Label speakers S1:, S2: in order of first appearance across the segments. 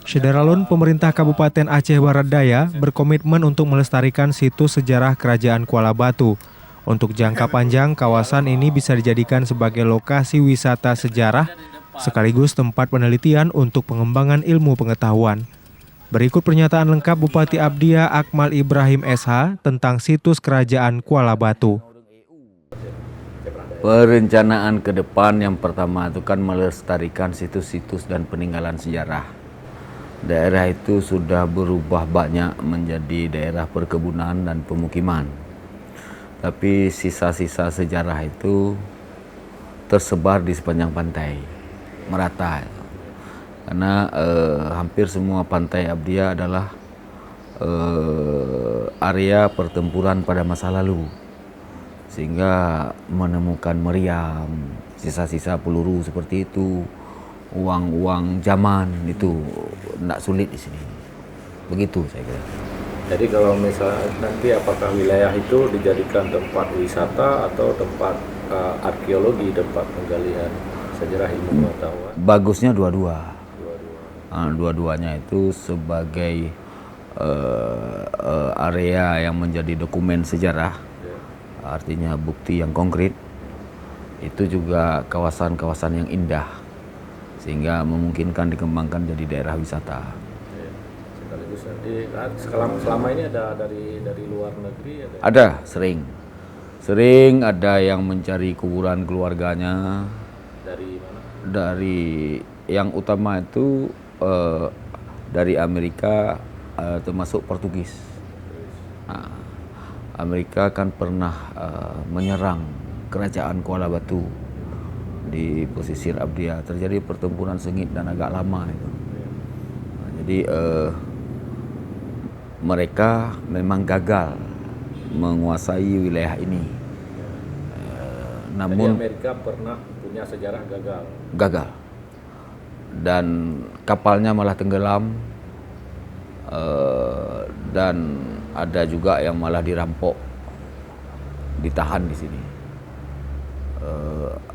S1: Syederalun, pemerintah Kabupaten Aceh Barat Daya berkomitmen untuk melestarikan situs sejarah Kerajaan Kuala Batu. Untuk jangka panjang, kawasan ini bisa dijadikan sebagai lokasi wisata sejarah sekaligus tempat penelitian untuk pengembangan ilmu pengetahuan. Berikut pernyataan lengkap Bupati Abdiya Akmal Ibrahim SH tentang situs Kerajaan Kuala Batu.
S2: Perencanaan ke depan yang pertama itu kan melestarikan situs-situs dan peninggalan sejarah. Daerah itu sudah berubah banyak menjadi daerah perkebunan dan pemukiman. Tapi sisa-sisa sejarah itu tersebar di sepanjang pantai, merata. Karena hampir semua pantai Abdiya adalah area pertempuran pada masa lalu. Sehingga menemukan meriam, sisa-sisa peluru seperti itu, uang-uang zaman itu tidak sulit di sini. Begitu saya kira.
S3: Jadi kalau misalnya nanti apakah wilayah itu dijadikan tempat wisata atau tempat arkeologi, tempat penggalian sejarah ilmu pengetahuan?
S2: Bagusnya dua-dua. Dua-duanya itu sebagai area yang menjadi dokumen sejarah, artinya bukti yang konkret. Itu juga kawasan-kawasan yang indah, sehingga memungkinkan dikembangkan jadi daerah wisata.
S3: Sekaligus nanti selama ini ada dari luar negeri
S2: Ada sering ada yang mencari kuburan keluarganya.
S3: Dari mana?
S2: Dari yang utama itu dari Amerika, termasuk Portugis. Nah, Amerika kan pernah menyerang kerajaan Kuala Batu di pesisir Abdiya. Terjadi pertempuran sengit dan agak lama itu. Nah, jadi mereka memang gagal menguasai wilayah ini. Namun
S3: jadi Amerika pernah punya sejarah
S2: gagal dan kapalnya malah tenggelam, dan ada juga yang malah dirampok, ditahan di sini.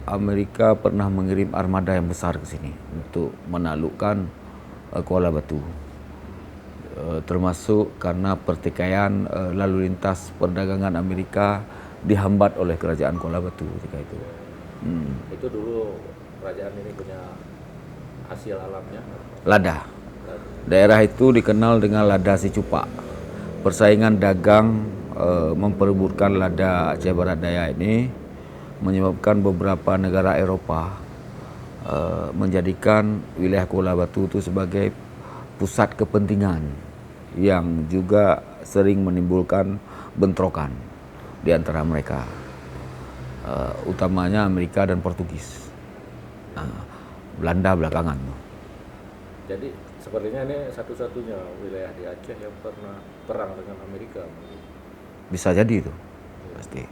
S2: Amerika pernah mengirim armada yang besar ke sini untuk menaklukkan Kuala Batu, termasuk karena pertikaian lalu lintas perdagangan Amerika dihambat oleh kerajaan Kuala Batu ketika itu.
S3: Itu dulu kerajaan ini punya hasil alamnya
S2: Lada. Daerah itu dikenal dengan lada si cupak. Persaingan dagang memperebutkan lada Aceh Barat Daya ini menyebabkan beberapa negara Eropah menjadikan wilayah Kuala Batu itu sebagai pusat kepentingan yang juga sering menimbulkan bentrokan di antara mereka, utamanya Amerika dan Portugis. Belanda belakangan.
S3: Jadi sepertinya ini satu-satunya wilayah di Aceh yang pernah perang dengan Amerika.
S2: Bisa jadi itu, pasti.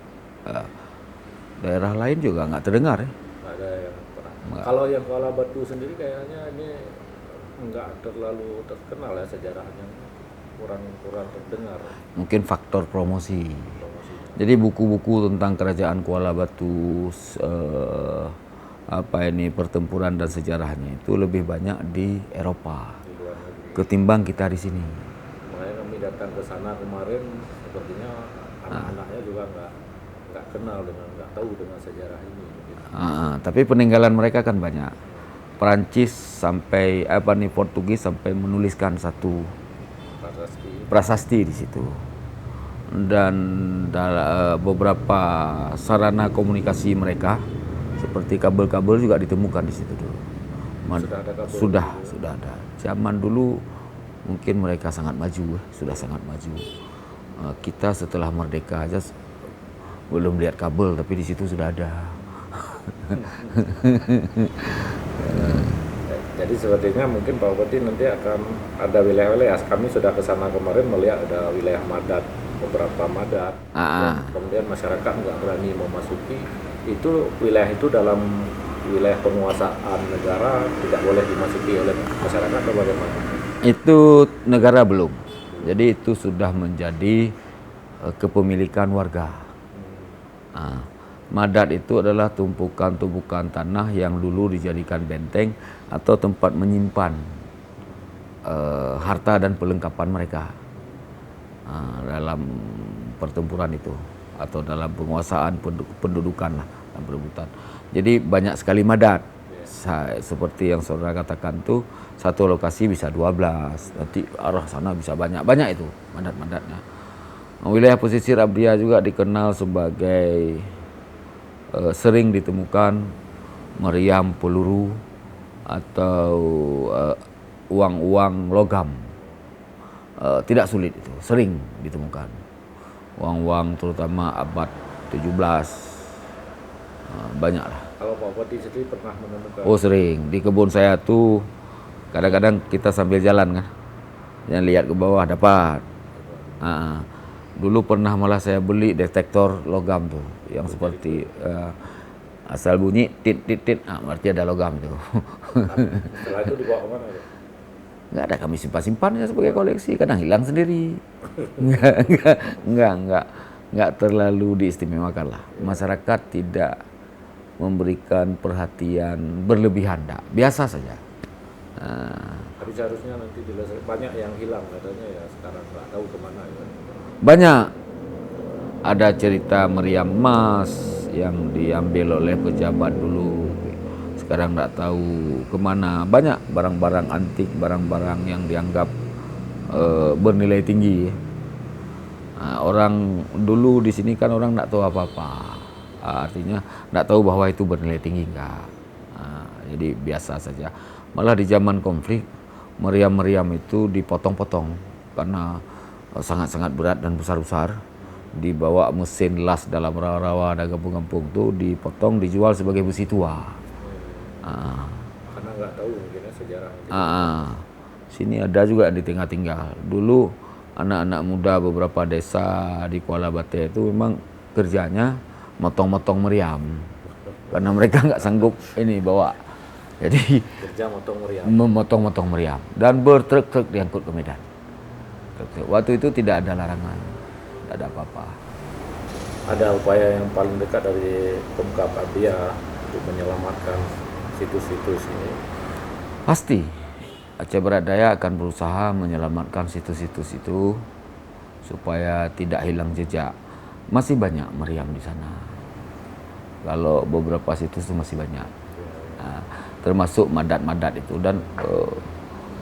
S2: Daerah lain juga nggak terdengar ya.
S3: Ada yang perang. Kalau yang Kuala Batu sendiri kayaknya ini nggak terlalu terkenal ya sejarahnya, kurang terdengar.
S2: Mungkin faktor promosi. Jadi buku-buku tentang kerajaan Kuala Batu, pertempuran dan sejarahnya itu lebih banyak di Eropa ketimbang kita di sini.
S3: Makanya kami datang ke sana kemarin, sepertinya anak-anaknya juga nggak kenal nggak tahu dengan sejarah ini.
S2: Tapi peninggalan mereka kan banyak. Perancis sampai Portugis sampai menuliskan satu prasasti di situ. Dan beberapa sarana komunikasi mereka seperti kabel-kabel juga ditemukan di situ dulu. Sudah ada. Zaman dulu mungkin mereka sangat maju, sudah sangat maju. Kita setelah merdeka aja belum lihat kabel, tapi di situ sudah ada.
S3: Jadi sepertinya mungkin Pak Bupati nanti akan ada wilayah-wilayah. Kami sudah ke sana kemarin melihat ada wilayah Madat, beberapa Madat. Kemudian masyarakat nggak berani memasuki. Itu wilayah itu dalam wilayah penguasaan negara, tidak boleh dimasuki oleh masyarakat atau bagaimana?
S2: Itu negara belum. Jadi itu sudah menjadi kepemilikan warga. Madat itu adalah tumpukan-tumpukan tanah yang dulu dijadikan benteng atau tempat menyimpan harta dan perlengkapan mereka dalam pertempuran itu atau dalam penguasaan pendudukan lah dan perebutan. Jadi banyak sekali madat. Seperti yang saudara katakan tuh, satu lokasi bisa 12, nanti arah sana bisa banyak itu madat-madatnya. Wilayah pesisir Abdia juga dikenal sebagai sering ditemukan meriam peluru atau uang-uang logam. Tidak sulit itu, sering ditemukan. Uang-uang terutama abad 17, banyak lah.
S3: Kalau Pak Bupati sendiri pernah menemukan?
S2: Oh sering, di kebun saya tuh kadang-kadang kita sambil jalan kan, yang lihat ke bawah dapat. Dulu pernah malah saya beli detektor logam tuh, yang seperti asal bunyi tit tit tit, berarti ada logam tuh.
S3: Setelah itu dibawa kemana?
S2: Nggak ada, kami simpan-simpan ya sebagai koleksi, kadang hilang sendiri. Nggak terlalu diistimewakan lah. Masyarakat tidak memberikan perhatian berlebihan, biasa saja.
S3: Tapi seharusnya nanti banyak yang hilang katanya ya, sekarang nggak tahu kemana ya.
S2: Banyak. Ada cerita meriam emas yang diambil oleh pejabat dulu, sekarang nggak tahu kemana. Banyak barang-barang antik, barang-barang yang dianggap bernilai tinggi. Orang dulu di sini kan orang nggak tahu apa-apa, artinya nggak tahu bahwa itu bernilai tinggi enggak. Jadi biasa saja. Malah di zaman konflik, meriam-meriam itu dipotong-potong karena sangat-sangat berat dan besar-besar. Dibawa mesin las dalam rawa-rawa dan kampung-kampung itu dipotong, dijual sebagai besi tua.
S3: Karena nggak tahu mungkin ya sejarah.
S2: Sini ada juga yang ditinggal-tinggal. Dulu anak-anak muda beberapa desa di Kuala Bate itu memang kerjanya motong-motong meriam, karena mereka nggak sanggup ini bawa. Jadi
S3: kerja
S2: memotong-motong meriam dan bertruk-truk diangkut ke Medan. Waktu itu tidak ada larangan, tidak ada apa-apa.
S3: Ada upaya yang paling dekat dari Pemkab Abdia untuk menyelamatkan situs-situs ini?
S2: Pasti Aceh Barat Daya akan berusaha menyelamatkan situs-situs itu supaya tidak hilang jejak. Masih banyak meriam di sana. Kalau beberapa situs itu masih banyak. Termasuk madat-madat itu, dan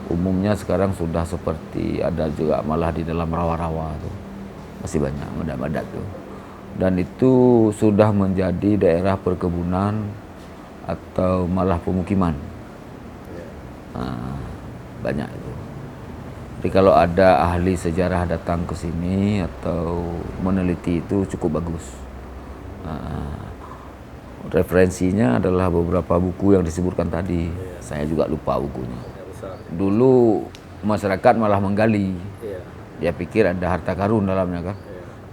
S2: umumnya sekarang sudah seperti ada juga malah di dalam rawa-rawa tuh. Masih banyak madat-madat tuh. Dan itu sudah menjadi daerah perkebunan atau malah pemukiman. Banyak itu. Jadi kalau ada ahli sejarah datang ke sini atau meneliti itu cukup bagus. Referensinya adalah beberapa buku yang disebutkan tadi. Saya juga lupa bukunya. Dulu masyarakat malah menggali. Dia pikir ada harta karun dalamnya kan.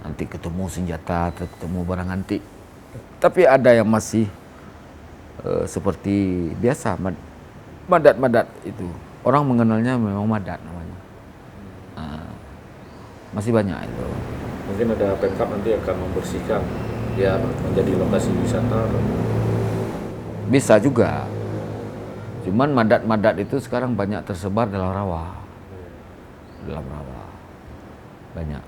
S2: Nanti ketemu senjata, ketemu barang antik. Tapi ada yang masih seperti biasa, madat-madat itu. Orang mengenalnya memang madat namanya. Masih banyak itu.
S3: Mungkin ada Pemkab nanti akan membersihkan ya menjadi lokasi wisata.
S2: Bisa juga. Cuman madat-madat itu sekarang banyak tersebar dalam rawa. Dalam rawa. Banyak.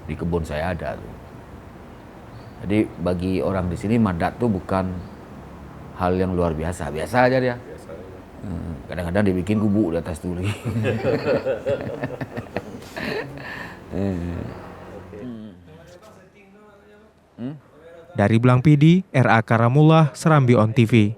S2: Di kebun saya ada tuh. Jadi bagi orang di sini madat tuh bukan hal yang luar biasa. Biasa aja dia. Kadang-kadang dibikin gubuk di atas tuli.
S1: Dari Blang Pidi, R.A. Karamullah, Serambi On TV.